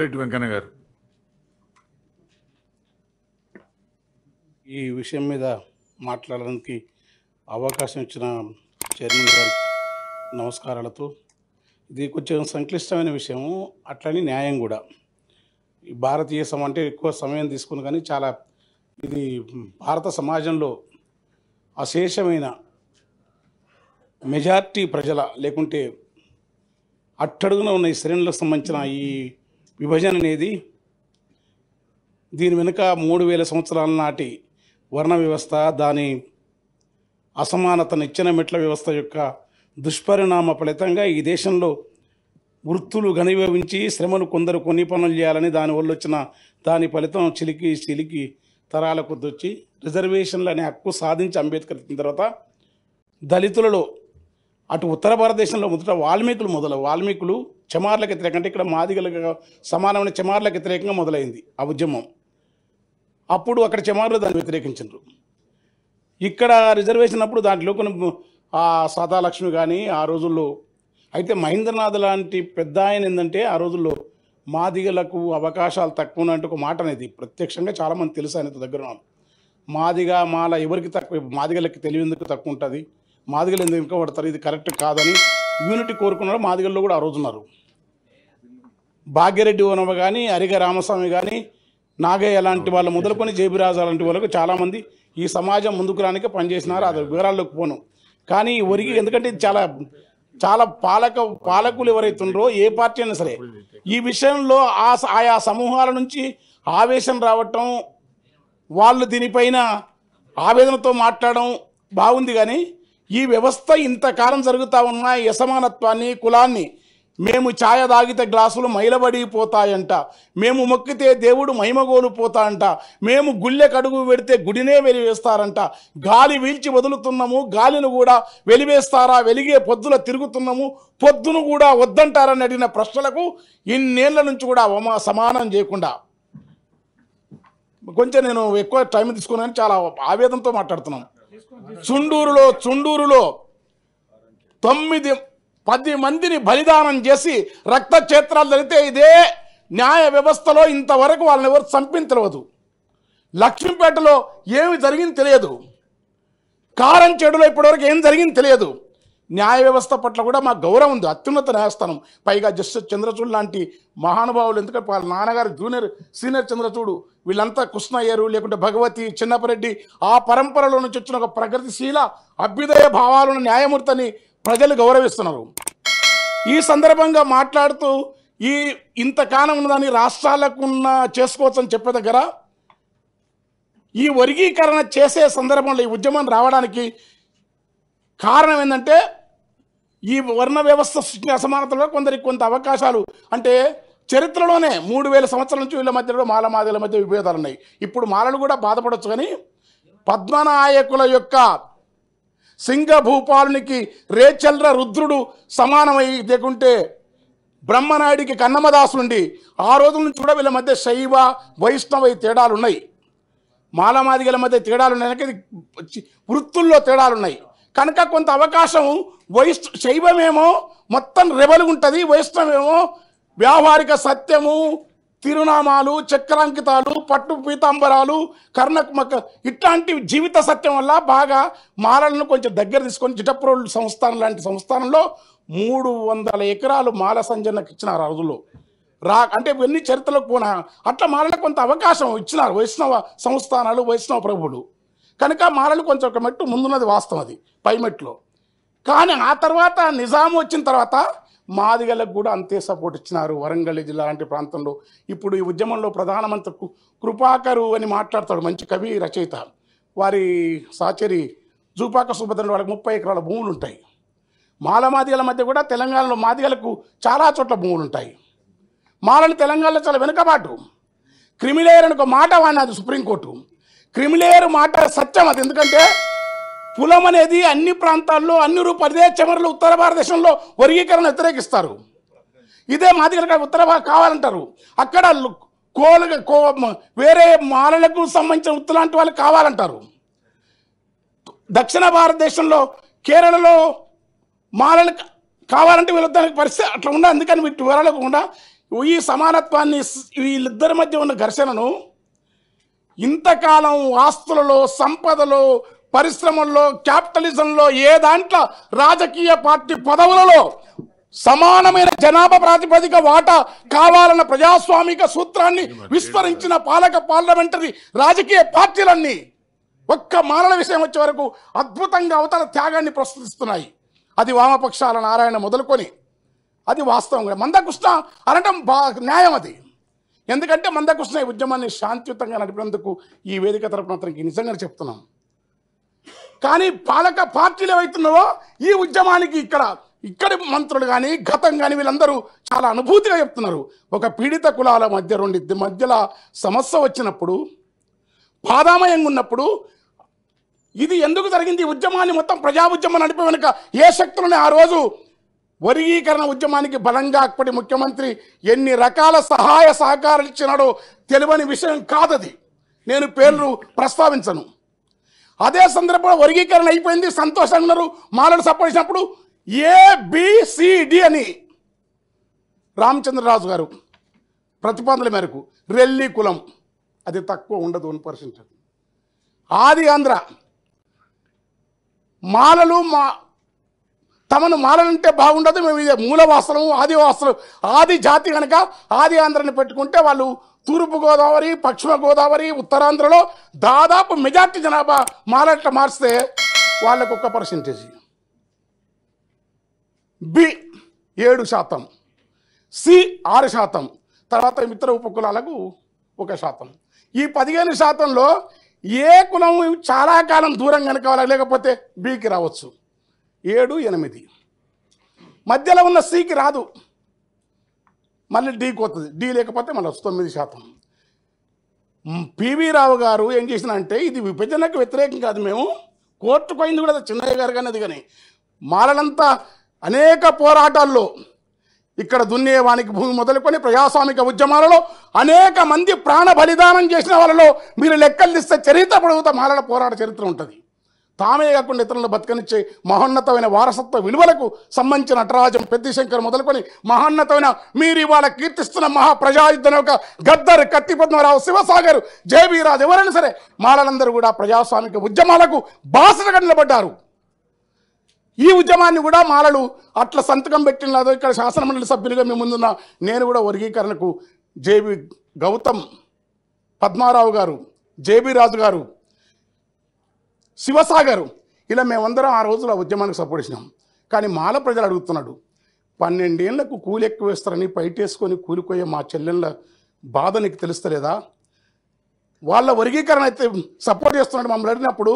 కోమటిరెడ్డి వెంకన్న గారు. ఈ విషయం మీద మాట్లాడడానికి అవకాశం ఇచ్చిన చైర్మన్ గారికి నమస్కారాలతో, ఇది కొంచెం సంక్లిష్టమైన విషయము, అట్లని న్యాయం కూడా. ఈ భారతీయ అంటే ఎక్కువ సమయం తీసుకుని, కానీ చాలా ఇది భారత సమాజంలో అశేషమైన మెజార్టీ ప్రజల, లేకుంటే అట్టడుగున ఉన్న ఈ శ్రేణులకు సంబంధించిన ఈ విభజన అనేది, దీని వెనుక 3000 సంవత్సరాల నాటి వర్ణ వ్యవస్థ, దాని అసమానత, నిచ్చెన మెట్ల వ్యవస్థ యొక్క దుష్పరిణామ ఫలితంగా ఈ దేశంలో వృత్తులు ఘనీభవించి శ్రమను కొందరు కొన్ని పనులు చేయాలని దానివల్ల వచ్చిన దాని ఫలితం చిలికి తరాల కొద్దొచ్చి రిజర్వేషన్లు అనే హక్కు సాధించి అంబేద్కర్ ఎత్తిన తర్వాత దళితులలో అటు ఉత్తర భారతదేశంలో మొదట వాల్మీకులు చమార్లకు వ్యతిరేకంగా, అంటే ఇక్కడ మాదిగలకు సమానమైన చమార్లకు వ్యతిరేకంగా మొదలైంది ఆ ఉద్యమం. అప్పుడు అక్కడ చమార్లు దాన్ని వ్యతిరేకించారు. ఇక్కడ రిజర్వేషన్ అప్పుడు దాంట్లో కొన్ని సదాలక్ష్మి కానీ ఆ రోజుల్లో, అయితే మహేంద్రనాథ్ లాంటి పెద్ద ఆయన ఏంటంటే ఆ రోజుల్లో మాదిగలకు అవకాశాలు తక్కువ అంటే ఒక మాట అనేది ప్రత్యక్షంగా చాలామంది తెలుసు ఆయన దగ్గర. మాదిగ మాల ఎవరికి తక్కువ, మాదిగలకి తెలివేందుకు తక్కువ ఉంటుంది, మాదిగలు ఎందుకు వెనుకబడతారు, ఇది కరెక్ట్ కాదని యూనిటీ కోరుకున్నారు. మాదిగల్లో కూడా ఆ రోజు ఉన్నారు. భాగ్యరెడ్డి ఓనవ కానీ, అరిగ రామస్వామి కానీ, నాగయ్య లాంటి వాళ్ళు మొదలుకొని జేబిరాజు లాంటి వాళ్ళకు చాలామంది ఈ సమాజం ముందుకు రానికే పనిచేసినారు. అది వివరాల్లోకి పోను. కానీ ఒరిగి, ఎందుకంటే ఇది చాలా పాలకులు ఎవరైతే ఉన్నారో ఏ పార్టీ అయినా సరే ఈ విషయంలో ఆయా సమూహాల నుంచి ఆవేశం రావటం, వాళ్ళు దీనిపైన ఆవేదనతో మాట్లాడడం బాగుంది. కానీ ఈ వ్యవస్థ ఇంతకాలం జరుగుతూ ఉన్న ఈ అసమానత్వాన్ని, కులాన్ని, మేము ఛాయ తాగితే గ్లాసులు మైలబడిపోతాయంట, మేము మొక్కితే దేవుడు మహిమగోలుపోతా అంట, మేము గుళ్ళె కడుగు పెడితే గుడినే వెలివేస్తారంట, గాలి వీల్చి వదులుతున్నాము గాలిని కూడా వెలివేస్తారా, వెలిగే పొద్దుల తిరుగుతున్నాము పొద్దును కూడా వద్దంటారని అడిగిన ప్రశ్నలకు ఇన్నేళ్ల నుంచి కూడా సమానం చేయకుండా, కొంచెం నేను ఎక్కువ టైం తీసుకున్నాను, చాలా ఆవేదనతో మాట్లాడుతున్నాను. చుండూరులో 9-10 మందిని బలిదానం చేసి రక్త క్షేత్రాలు జరిగితే ఇదే న్యాయ వ్యవస్థలో ఇంతవరకు వాళ్ళని ఎవరు చంపిన తెలియదు. లక్ష్మీపేటలో ఏమి జరిగింది తెలియదు. కారంచేడులో ఇప్పటివరకు ఏం జరిగింది తెలియదు. న్యాయ వ్యవస్థ పట్ల కూడా మాకు గౌరవం ఉంది, అత్యున్నత న్యాయస్థానం. పైగా జస్టిస్ చంద్రచూడ్ లాంటి మహానుభావులు, ఎందుకంటే వాళ్ళ నాన్నగారు సీనియర్ చంద్రచూడు, వీళ్ళంతా కృష్ణయ్యరు, లేకుంటే భగవతి, చిన్నపరెడ్డి, ఆ పరంపరలో నుంచి వచ్చిన ఒక ప్రగతిశీల అభ్యుదయ భావాలను న్యాయమూర్తిని ప్రజలు గౌరవిస్తున్నారు. ఈ సందర్భంగా మాట్లాడుతూ ఇంతకాలం ఉన్నదాన్ని రాష్ట్రాలకున్న చేసుకోవచ్చని చెప్పే దగ్గర ఈ వర్గీకరణ చేసే సందర్భంలో ఈ ఉద్యమం రావడానికి కారణం ఏంటంటే ఈ వర్ణ వ్యవస్థ సృష్టి అసమానతలో కొందరికి కొంత అవకాశాలు, అంటే చరిత్రలోనే 3000 సంవత్సరాల నుంచి వీళ్ళ మధ్యలో మాదిగల మధ్య విభేదాలు ఉన్నాయి. ఇప్పుడు మాలలు కూడా బాధపడవచ్చు. కానీ పద్మనాయకుల యొక్క సింగభూపాలునికి రేచల్ర రుద్రుడు సమానమై, లేకుంటే బ్రహ్మనాయుడికి కన్నమదాసులుండి ఆ రోజుల నుంచి కూడా వీళ్ళ మధ్య శైవ వైష్ణవ తేడాలు ఉన్నాయి. మాదిగల మధ్య తేడాలు ఉన్నాయి, వృత్తుల్లో తేడాలు ఉన్నాయి. కనుక కొంత అవకాశం శైవమేమో మొత్తం రెబలుగా ఉంటుంది, వైష్ణవేమో వ్యావహారిక సత్యము, తిరునామాలు, చక్రాంకితాలు, పట్టు పీతాంబరాలు, కర్ణకుమక ఇట్లాంటి జీవిత సత్యం వల్ల బాగా మాలలను కొంచెం దగ్గర తీసుకొని జిటప్రోలు సంస్థానం లాంటి సంస్థానంలో 300 ఎకరాలు మాల సంజనకు ఇచ్చినారు ఆ రోజుల్లో. అంటే ఇవన్నీ చరిత్రలకు పోనా అట్లా మాలలకు కొంత అవకాశం ఇచ్చినారు వైష్ణవ సంస్థానాలు, వైష్ణవ ప్రభువులు. కనుక మాలలు కొంచెం ఒక మెట్టు ముందున్నది వాస్తవం, అది పై మెట్టులో. కానీ ఆ తర్వాత నిజాము వచ్చిన తర్వాత మాదిగలకు కూడా అంతే సపోర్ట్ ఇచ్చినారు. వరంగల్ జిల్లా లాంటి ప్రాంతంలో ఇప్పుడు ఈ ఉద్యమంలో ప్రధానమంత్రి కృపాకరు అని మాట్లాడతాడు, మంచి కవి రచయిత. వారి సాచరి జూపాక సుభద్రలో వాళ్ళకి 30 ఎకరాల భూములు ఉంటాయి. మాదిగల మధ్య కూడా తెలంగాణలో మాదిగలకు చాలా చోట్ల భూములు ఉంటాయి. మాలని తెలంగాణలో చాలా వెనుకబాటు. క్రిమిలేయర్ అని ఒక మాట వాడినది సుప్రీంకోర్టు. క్రిమిలేయర్ మాట సత్యం అది, ఎందుకంటే కులం అనేది అన్ని ప్రాంతాల్లో అన్ని అదే చివరిలో ఉత్తర భారతదేశంలో వర్గీకరణ వ్యతిరేకిస్తారు. ఇదే మాదిగలకు ఉత్తర కావాలంటారు. అక్కడ వేరే మాలలకు సంబంధించిన వృత్తులాంటి వాళ్ళు కావాలంటారు. దక్షిణ భారతదేశంలో కేరళలో మాలలు కావాలంటే వీళ్ళ పరిస్థితి అట్లా ఉండదు. అందుకని వీటి వివరాలకు కూడా ఈ సమానత్వాన్ని వీళ్ళిద్దరి మధ్య ఉన్న ఘర్షణను ఇంతకాలం ఆస్తులలో, సంపదలో, పరిశ్రమల్లో, క్యాపిటలిజంలో, ఏ దాంట్లో రాజకీయ పార్టీ పదవులలో సమానమైన జనాభా ప్రాతిపదిక వాటా కావాలన్న ప్రజాస్వామిక సూత్రాన్ని విస్మరించిన పార్లమెంటరీ రాజకీయ పార్టీలన్నీ ఒక్క మాలల విషయం వచ్చే వరకు అద్భుతంగా అవతల త్యాగాన్ని ప్రస్తుతిస్తున్నాయి. అది వామపక్షాల నారాయణ మొదలుకొని అది వాస్తవంగా మందకృష్ణ అనటం న్యాయం. అది ఎందుకంటే మందకృష్ణ ఈ ఉద్యమాన్ని శాంతియుతంగా నడిపినందుకు ఈ వేదిక తరపున అతనికి నిజంగా చెప్తున్నాం. కానీ పాలక పార్టీలు ఏవైతున్నావో ఈ ఉద్యమానికి ఇక్కడి మంత్రులు కానీ గతం కానీ వీళ్ళందరూ చాలా అనుభూతిగా చెప్తున్నారు. ఒక పీడిత కులాల మధ్యలో సమస్య వచ్చినప్పుడు, బాధామయంగా ఉన్నప్పుడు ఇది ఎందుకు జరిగింది? ఈ ఉద్యమాన్ని మొత్తం ప్రజా ఉద్యమం నడిపే వెనుక ఏ శక్తులని ఆ రోజు వర్గీకరణ ఉద్యమానికి బలంగా అప్పటి ముఖ్యమంత్రి ఎన్ని రకాల సహాయ సహకారాలు ఇచ్చినాడో తెలియని విషయం కాదది. నేను పేర్లు ప్రస్తావించను. అదే సందర్భంలో వర్గీకరణ అయిపోయింది, సంతోషంగా ఉన్నారు. మాలలు సపోర్ట్ చేసినప్పుడు ABCD అని రామచంద్రరాజు గారు ప్రతిపాదనల మేరకు రెల్లి కులం అది తక్కువ ఉండదు 1%. ఆది ఆంధ్ర మాలలు తమను మాలలంటే బాగుండదు, మేము ఇది మూలవాసనం ఆదివాసనం ఆది జాతి కనుక ఆది ఆంధ్రని పెట్టుకుంటే వాళ్ళు తూర్పు గోదావరి, పశ్చిమ గోదావరి, ఉత్తరాంధ్రలో దాదాపు మెజార్టీ జనాభా మాలట్ల మార్చితే వాళ్ళకు 1%, B 7%, C 6%, తర్వాత ఇతర ఉపకులాలకు 1%. ఈ 15%లో ఏ కులం చాలా కాలం దూరం కనుక లేకపోతే Bకి రావచ్చు. 7, 8 మధ్యలో ఉన్న Cకి రాదు, మళ్ళీ Dకి వస్తుంది. D లేకపోతే మళ్ళీ 9%. పివి రావు గారు ఏం చేసినంటే ఇది విభజనకు వ్యతిరేకం కాదు, మేము కోర్టుకు పోయింది కూడా చిన్నయ్య గారు కానీ అది కానీ మాలలంతా అనేక పోరాటాల్లో ఇక్కడ దున్నేవానికి భూమి మొదలుకొని ప్రజాస్వామిక ఉద్యమాలలో అనేక మంది ప్రాణ బలిదానం చేసిన వాళ్ళలో మీరు లెక్కలు తీస్తే చరిత్ర పొడుగుతా మాలల పోరాట చరిత్ర ఉంటుంది. తామే కాకుండా ఇతరులను బతకనిచ్చే మహోన్నతమైన వారసత్వ విలువలకు సంబంధించిన నటరాజం, పెద్దిశంకర్ మొదలుకొని మహోన్నతమైన మీరు ఇవాళ కీర్తిస్తున్న మహాప్రజాయుద్ధం యొక్క గద్దర్, కత్తి పద్మరావు, శివసాగర్, జేబీ రాజు ఎవరైనా సరే మాలలందరూ కూడా ప్రజాస్వామిక ఉద్యమాలకు బాసటగా నిలబడ్డారు. ఈ ఉద్యమాన్ని కూడా మాలలు అట్లా సంతకం పెట్టినదో ఇక్కడ శాసనమండలి సభ్యులుగా మేము ముందున్న నేను కూడా వర్గీకరణకు జేబీ గౌతమ్, పద్మారావు గారు, జేబీ రాజు గారు, శివసాగర్ ఇలా మేమందరం ఆ రోజులో ఉద్యమానికి సపోర్ట్ చేసినాం. కానీ మాల ప్రజలు అడుగుతున్నాడు, 12 ఏళ్లకు కూలి ఎక్కువ వేస్తారని పైటేసుకొని కూలిపోయే మా చెల్లెళ్ళ బాధ నీకు తెలుస్తలేదా? వాళ్ళ వర్గీకరణ అయితే సపోర్ట్ చేస్తున్నాడు మమ్మల్ని అడిగినప్పుడు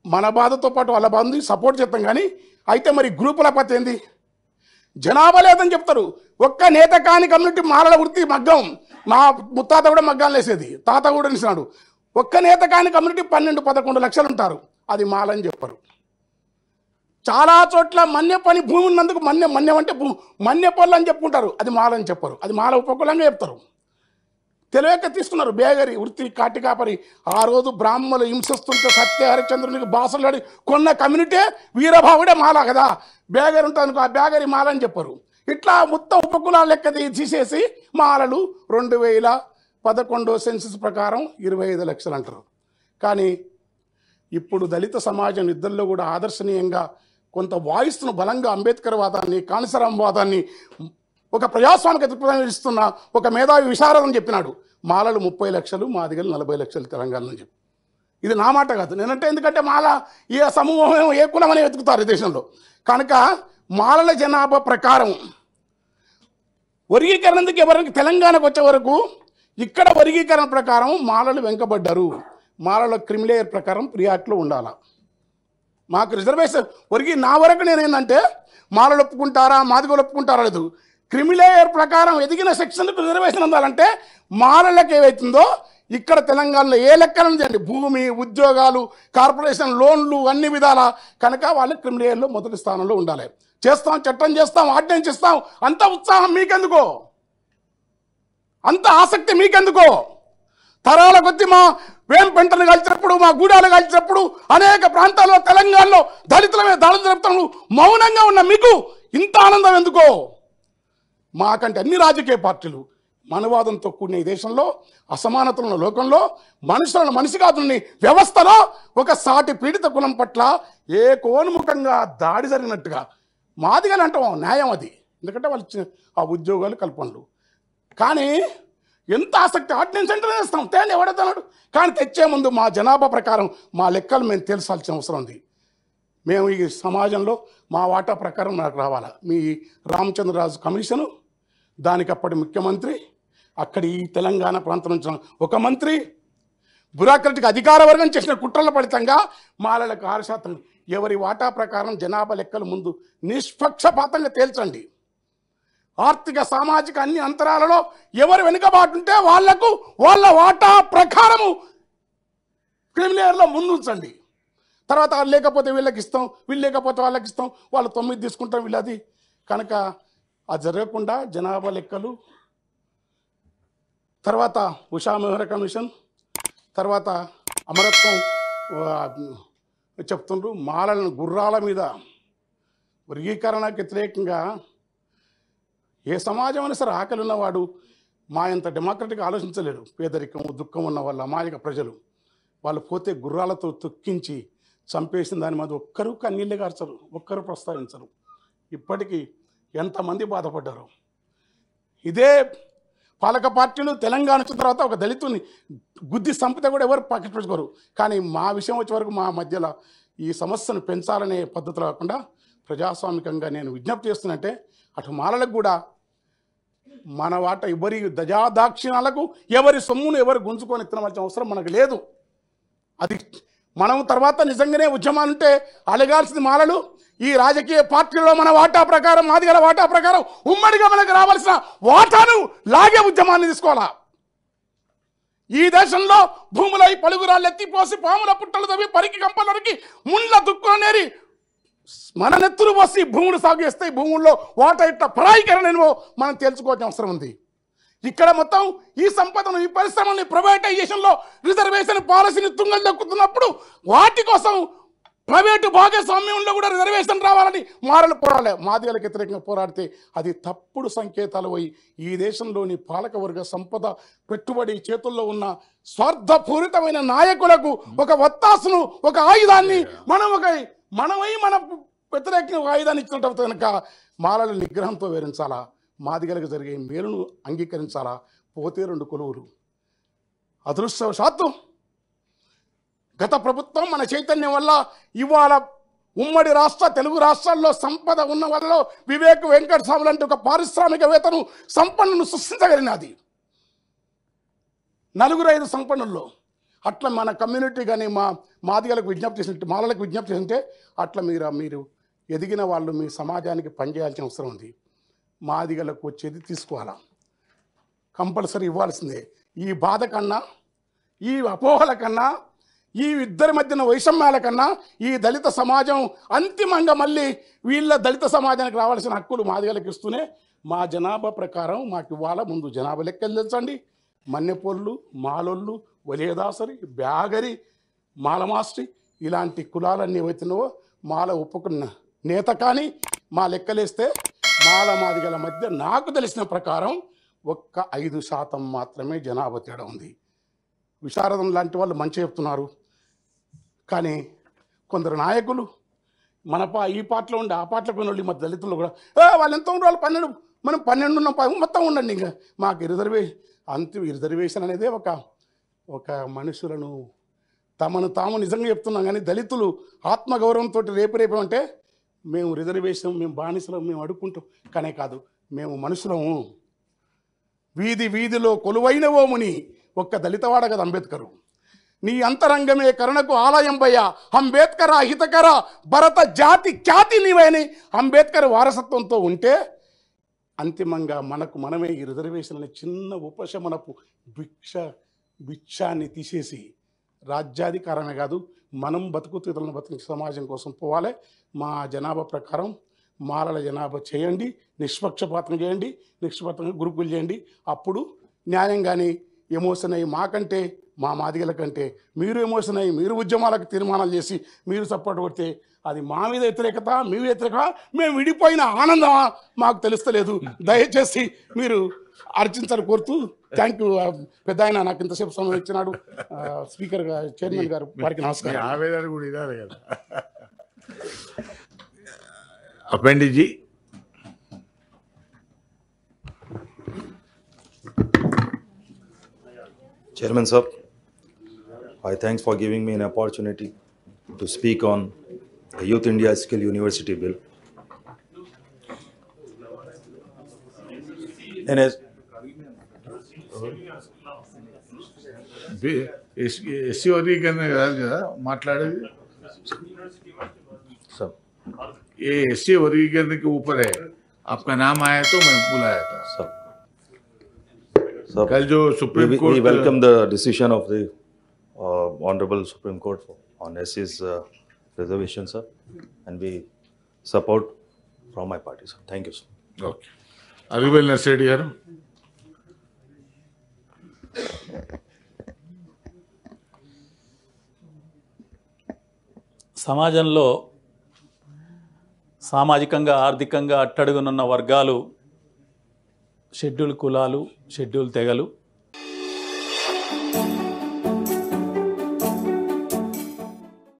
మన బాధతో పాటు వాళ్ళ బాధని సపోర్ట్ చేస్తాం. కానీ అయితే మరి గ్రూపుల పద్ధతి ఏంది? జనాభా లేదని చెప్తారు. ఒక్క నేత కాని కమ్యూనిటీ మాలల వృత్తి మగ్గం, మా ముత్తాత కూడా మగ్గాలు వేసేది, తాత కూడా నిలిచినాడు. ఒక్క నేత కాని కమ్యూనిటీ 12-11 లక్షలు ఉంటారు, అది మాలని చెప్పరు. చాలా చోట్ల మన్య పని భూమి ఉన్నందుకు మన్యం అంటే మన్య పనులు అని చెప్పుకుంటారు, అది మాలని చెప్పరు, అది మాల ఉపకులంగా చెప్తారు. తెలియక తీసుకున్నారు. బేగరి వృత్తి కాటికాపరి ఆ రోజు బ్రాహ్మణులు హింసిస్తుంటే సత్య హరిశ్చంద్రునికి బాసలాడి కొన్న కమ్యూనిటీ వీరభావుడే మాల కదా, బేగరి ఉంటుంది ఆ బేగరి మాల అని చెప్పరు. ఇట్లా మొత్తం ఉపకులాల లెక్క తీసేసి మాలలు 2011 సెన్సస్ ప్రకారం 25 లక్షలు అంటారు. కానీ ఇప్పుడు దళిత సమాజం ఇద్దరిలో కూడా ఆదర్శనీయంగా కొంత వాయిస్ను బలంగా అంబేద్కర్ వాదాన్ని, కాళీసరాం వాదాన్ని ఒక ప్రజాస్వామిక దృక్పథం ఇస్తున్న ఒక మేధావి విశారదని చెప్పినాడు. మాలలు 30 లక్షలు, మాదిగలు 40 లక్షలు తెలంగాణలో చెప్పి. ఇది నా మాట కాదు, నేనంటే ఎందుకంటే మాల ఏ సమూహం ఏ కులం అని వెతుకుతారు ఈ దేశంలో. కనుక మాలల జనాభా ప్రకారం వర్గీకరణకి ఎవరికి తెలంగాణకు వచ్చే వరకు ఇక్కడ వర్గీకరణ ప్రకారం మాలలు వెనుకబడ్డారు. మాలల క్రిమిలేయర్ ప్రకారం ప్రియాట్లో ఉండాలా. మాకు రిజర్వేషన్ నా వరకు నేనేంటంటే మాలలు ఒప్పుకుంటారా మాదిగలు ఒప్పుకుంటారా లేదు, క్రిమిలేయర్ ప్రకారం ఎదిగిన సెక్షన్లకు రిజర్వేషన్ అందాలంటే మాలలకు ఏవైతుందో ఇక్కడ తెలంగాణలో ఏ లెక్కన చేయండి, భూమి, ఉద్యోగాలు, కార్పొరేషన్ లోన్లు అన్ని విధాల కనుక వాళ్ళు క్రిమిలేయర్లో మొదటి స్థానంలో ఉండాలి. చేస్తాం, చట్టం చేస్తాం, ఆర్డినెన్స్ ఇస్తాం, అంత ఉత్సాహం మీకెందుకో, అంత ఆసక్తి మీకెందుకో? తరాల కొద్ది మా వేంపెంటను కలిసినప్పుడు, మా గూడాలు కలిసినప్పుడు అనేక ప్రాంతాల్లో తెలంగాణలో దళితుల మీద దాడులు జరుపుతాము, మౌనంగా ఉన్న మీకు ఇంత ఆనందం ఎందుకో? మాకంటే అన్ని రాజకీయ పార్టీలు మనవాదంతో కూడిన ఈ దేశంలో, అసమానతల లోకంలో, మనుషులను మనిషి కాదుని వ్యవస్థలో ఒక సాటి పీడిత కులం పట్ల ఏ కోన్ముఖంగా దాడి జరిగినట్టుగా మాదిగలు అంటాం, న్యాయం అది. ఎందుకంటే వాళ్ళు ఆ ఉద్యోగాలు కల్పనలు. కానీ ఎంత ఆసక్తి ఆర్డినెన్స్ సెంటర్ వేస్తాం, తేలి ఎవడతాడు. కానీ తెచ్చే ముందు మా జనాభా ప్రకారం మా లెక్కలు మేము తెలుసాల్సిన అవసరం ఉంది. మేము ఈ సమాజంలో మా వాటా ప్రకారం నాకు రావాలా. మీ రామచంద్రరాజు కమిషను, దానికి అప్పటి ముఖ్యమంత్రి, అక్కడి ఈ తెలంగాణ ప్రాంతం నుంచి ఒక మంత్రి, బ్యూరోక్రటిక్ అధికార వర్గం చేసిన కుట్రల ఫలితంగా మాలలకు 6% ఎవరి వాటా ప్రకారం జనాభా లెక్కలు ముందు నిష్పక్షపాతంగా తేల్చండి. ఆర్థిక సామాజిక అన్ని అంతరాలలో ఎవరు వెనుకబాటు ఉంటే వాళ్లకు వాళ్ళ వాటా ప్రకారము క్రిమినల్లో ముందుంచండి. తర్వాత లేకపోతే వీళ్ళకి ఇస్తాం, వీళ్ళు లేకపోతే వాళ్ళకి ఇస్తాం, వాళ్ళు 9 తీసుకుంటాం వీళ్ళది. కనుక అది జరగకుండా జనాభా లెక్కలు, తర్వాత ఉషా మెహ్రా కమిషన్, తర్వాత అమరత్వం చెప్తుండ్రు. మాలలను గుర్రాల మీద వర్గీకరణకు వ్యతిరేకంగా ఏ సమాజం అయినా సరే ఆకలి ఉన్నవాడు మా ఇంత డెమోక్రటిక్గా ఆలోచించలేరు. పేదరికం, దుఃఖం ఉన్న వాళ్ళ అమాయక ప్రజలు వాళ్ళు పోతే గుర్రాలతో తొక్కించి చంపేసిన దాని మీద ఒక్కరూ కన్నీళ్ళు గార్చరు, ఒక్కరు ప్రస్తావించరు. ఇప్పటికీ ఎంతమంది బాధపడ్డారు. ఇదే పాలక పార్టీలు తెలంగాణ వచ్చిన తర్వాత ఒక దళితుని గుద్ది సంపితే కూడా ఎవరు పాకెట్ పెట్టుకోరు. కానీ మా విషయం వచ్చే వరకు మా మధ్యలో ఈ సమస్యను పెంచాలనే పద్ధతిలో కాకుండా ప్రజాస్వామికంగా నేను విజ్ఞప్తి చేస్తున్నట్టే అటు మాలలకు కూడా మన వాట ఎవరి దజాదాక్షిణాలకు ఎవరి సొమ్మును ఎవరు గుంజుకొని తినవలసిన అవసరం మనకు లేదు. అది మనం తర్వాత నిజంగానే ఉద్యమాలు ఉంటే అలగాల్సింది మాలలు. ఈ రాజకీయ పార్టీలో మన వాటా ప్రకారం, మాదిగల వాటా ప్రకారం ఉమ్మడిగా మనకు రావాల్సిన వాటాను లాగే ఉద్యమాన్ని తీసుకోవాలా. ఈ దేశంలో భూములై పలుగురాళ్ళు ఎత్తిపోసి పాముల పుట్టలు తవ్వి పరికి కంపలరికి ముండ్ల దుక్కునేరి మన నెత్తులు పోసి భూములు సాగు చేస్తే భూముల్లో వాటా ఇట్లా పరాయికరణను మనం తెలుసుకోవాల్సిన అవసరం ఉంది. ఇక్కడ మొత్తం ఈ సంపదను, ఈ పరిశ్రమని ప్రైవేటైజేషన్లో రిజర్వేషన్ పాలసీని తుంగలు దక్కుతున్నప్పుడు వాటి కోసం ప్రైవేటు భాగస్వామ్యంలో కూడా రిజర్వేషన్ రావాలని మారలు పోరాడాలి. మాదిగలకు వ్యతిరేకంగా పోరాడితే అది తప్పుడు సంకేతాలు పోయి ఈ దేశంలోని పాలకవర్గ సంపద పెట్టుబడి చేతుల్లో ఉన్న స్వార్థపూరితమైన నాయకులకు ఒక వత్తాసును, ఒక ఆయుధాన్ని మనమై మన వ్యతిరేకంగా ఒక ఆయుధాన్ని ఇచ్చినట్టు కనుక మాలల నిగ్రహంతో వివరించాలా. మాదిగలకు జరిగే మేలును అంగీకరించాలా. పోతే 2 కొలువులు. అదృష్టవశాత్తు గత ప్రభుత్వం మన చైతన్యం వల్ల ఇవాళ ఉమ్మడి తెలుగు రాష్ట్రాల్లో సంపద ఉన్న వాళ్ళలో వివేక్ వెంకట స్వామి లాంటి ఒక పారిశ్రామికవేత్తను సంపన్నును సృష్టించగలిగినది. 4-5 సంపన్నుల్లో అట్లా మన కమ్యూనిటీ కానీ మాదిగలకు విజ్ఞప్తి చేసినట్టు, మాలలకు విజ్ఞప్తి చేస్తుంటే అట్లా మీరు ఎదిగిన వాళ్ళు మీ సమాజానికి పనిచేయాల్సిన అవసరం ఉంది. మాదిగలకు వచ్చేది తీసుకోవాలా, కంపల్సరీ ఇవ్వాల్సిందే. ఈ బాధ కన్నా, ఈ అపోహల కన్నా, ఈ ఇద్దరి మధ్యన వైషమ్యాల కన్నా ఈ దళిత సమాజం అంతిమంగా మళ్ళీ వీళ్ళ దళిత సమాజానికి రావాల్సిన హక్కులు మాదిగలకు ఇస్తూనే మా జనాభా ప్రకారం మాకు ఇవ్వాలా. ముందు జనాభా లెక్కలు తెచ్చండి. మన్నెపోళ్ళు, మాలోళ్ళు, వలియదాసరి, బ్యాగరి, మాలమాస్టి ఇలాంటి కులాలన్నీ ఏవైతున్నావో మాల ఒప్పుకున్న నేత కానీ మా లెక్కలేస్తే మాల మాదిగల మధ్య నాకు తెలిసిన ప్రకారం ఒక్క 5% మాత్రమే జనాభా తేడా ఉంది. విశారదం లాంటి వాళ్ళు మంచి చెప్తున్నారు. కానీ కొందరు నాయకులు ఈ పార్టీలో ఉండి ఆ పార్టీలో కొన్ని వాళ్ళు మధ్య దళితులు కూడా వాళ్ళు ఎంత ఉండాలి, 12, మనం 12 ఉన్నాం, మొత్తం ఉండండి. ఇంకా మాకు రిజర్వేషన్ అనేది ఒక మనుషులను తమను తాము నిజంగా చెప్తున్నాం. కానీ దళితులు ఆత్మగౌరవంతో రేపు అంటే మేము రిజర్వేషన్, మేము బానిసలం, మేము అడుక్కుంటాం. కానీ కాదు, మేము మనుషులము. వీధిలో కొలువైనవో ముని ఒక్క దళితవాడ కదా అంబేద్కరు. నీ అంతరంగమే కరుణకు ఆలయం భయ అంబేద్కర్ హితకర భరత జాతి ఖ్యాతి నీవని అంబేద్కర్ వారసత్వంతో ఉంటే అంతిమంగా మనమే ఈ రిజర్వేషన్ అనే చిన్న ఉపశమనపు భిక్షాన్ని తీసేసి రాజ్యాధికారమే కాదు, మనం బతుకుతూ ఇతరులను బతుకు సమాజం కోసం పోవాలి. మా జనాభా ప్రకారం మాలల జనాభా చేయండి, నిష్పక్షపాతం చేయండి, నిష్పక్షపాతంగా గ్రూపులు చేయండి. అప్పుడు న్యాయంగానే ఎమోషన్ అయ్యి మాకంటే మా మాదిగల కంటే మీరు ఎమోషన్ అయ్యి మీరు ఉద్యమాలకు తీర్మానాలు చేసి మీరు సపోర్ట్ కొడితే అది మా మీద వ్యతిరేకత మీ వ్యతిరేకత మేము విడిపోయిన ఆనందమా మాకు తెలుస్తలేదు. దయచేసి మీరు అర్చించాలని కోరుతూ థ్యాంక్ యూ. పెద్ద ఆయన నాకు ఇంతసేపు సమయం ఇచ్చినాడు. స్పీకర్ చైర్మన్ గారు వారికి నమస్కారం. ఆవేదన కూడా ఇదాలి కదా. అపెండిజీ Chairman sir, I thanks for giving me an opportunity to speak on the Youth India Skill University Bill. And as SC వర్గీకరణ కాదు కదా మాట్లాడేది. sir, ये एससी वर्गीकरण के ऊपर है, आपका नाम आया तो मैं बुलाया था. sir, कल जो supreme we court welcome the decision of the Honorable Supreme Court on SC's reservation, sir, and we support from my party, sir. Thank you, sir. Okay Arivel Narsireddy గారు. సమాజంలో సామాజికంగా ఆర్థికంగా అట్టడుగునున్న వర్గాలు, షెడ్యూల్ కులాలు, షెడ్యూల్ తెగలు